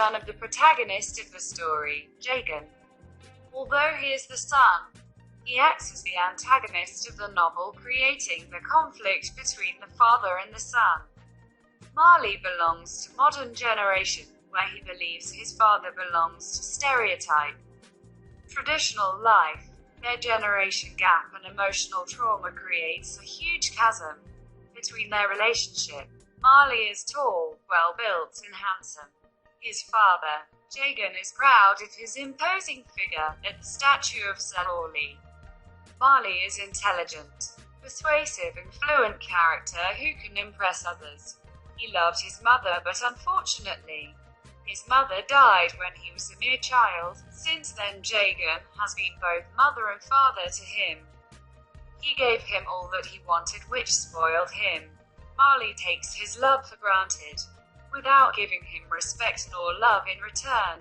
son of the protagonist of the story, Jagan. Although he is the son, he acts as the antagonist of the novel, creating the conflict between the father and the son. Marley belongs to modern generation, where he believes his father belongs to stereotype. Traditional life, their generation gap and emotional trauma creates a huge chasm between their relationship. Marley is tall, well-built and handsome. His father, Jagan, is proud of his imposing figure at the statue of Saloli. Marley is intelligent, persuasive and fluent character who can impress others. He loved his mother, but unfortunately, his mother died when he was a mere child. Since then, Jagan has been both mother and father to him. He gave him all that he wanted, which spoiled him. Marley takes his love for granted, without giving him respect nor love in return.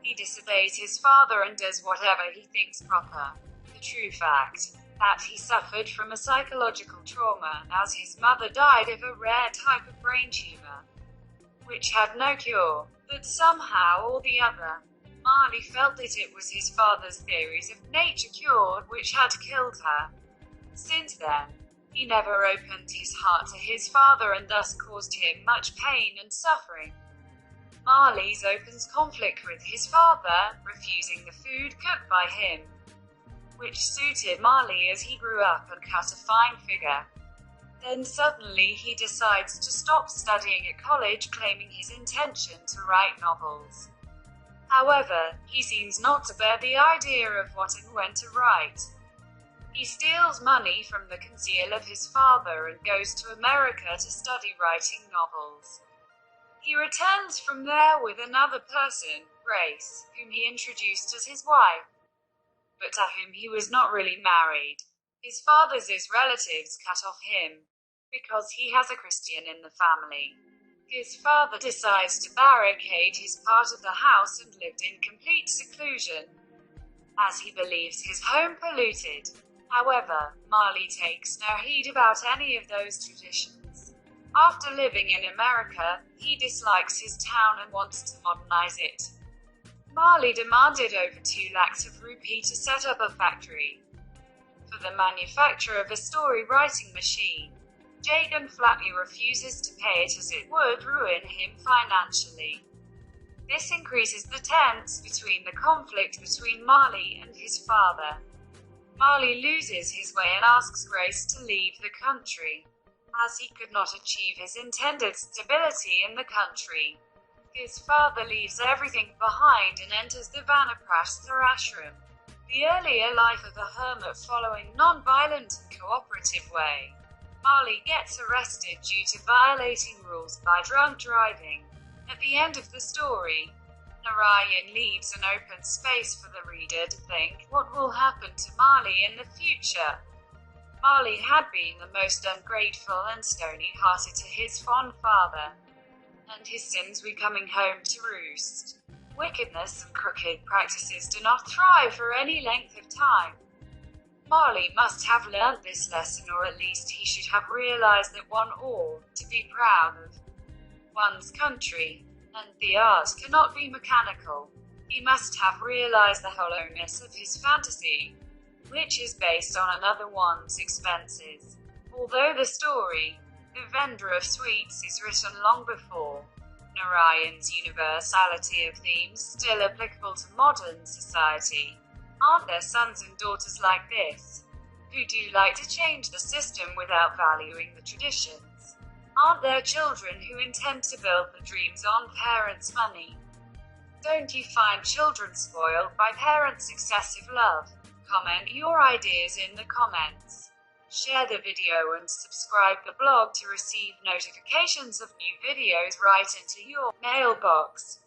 He disobeys his father and does whatever he thinks proper. The true fact that he suffered from a psychological trauma, as his mother died of a rare type of brain tumor, which had no cure. But somehow or the other, Marley felt that it was his father's theories of nature cured which had killed her. Since then, he never opened his heart to his father and thus caused him much pain and suffering. Marley's opens conflict with his father, refusing the food cooked by him, which suited Marley as he grew up and cut a fine figure. Then suddenly he decides to stop studying at college, claiming his intention to write novels. However, he seems not to bear the idea of what and when to write. He steals money from the conceal of his father and goes to America to study writing novels. He returns from there with another person, Grace, whom he introduced as his wife, but to whom he was not really married. His father's relatives cut off him because he has a Christian in the family. His father decides to barricade his part of the house and lived in complete seclusion, as he believes his home polluted. However, Marley takes no heed about any of those traditions. After living in America, he dislikes his town and wants to modernize it. Marley demanded over 2 lakhs of rupee to set up a factory for the manufacture of a story writing machine. Jagan flatly refuses to pay it as it would ruin him financially. This increases the tension between the conflict between Marley and his father. Marley loses his way and asks Grace to leave the country, as he could not achieve his intended stability in the country. His father leaves everything behind and enters the Vanaprastha ashram, the earlier life of a hermit following non-violent and cooperative way. Marley gets arrested due to violating rules by drunk driving. At the end of the story, Narayan leaves an open space for the reader to think what will happen to Marley in the future. Marley had been the most ungrateful and stony-hearted to his fond father, and his sins were coming home to roost. Wickedness and crooked practices do not thrive for any length of time. Marley must have learnt this lesson, or at least he should have realized that one ought to be proud of one's country, and the art cannot be mechanical. He must have realized the hollowness of his fantasy, which is based on another one's expenses. Although the story, The Vendor of Sweets, is written long before Narayan's universality of themes still applicable to modern society, aren't there sons and daughters like this, who do like to change the system without valuing the traditions? Aren't there children who intend to build the dreams on parents' money? Don't you find children spoiled by parents' excessive love? Comment your ideas in the comments. Share the video and subscribe the blog to receive notifications of new videos right into your mailbox.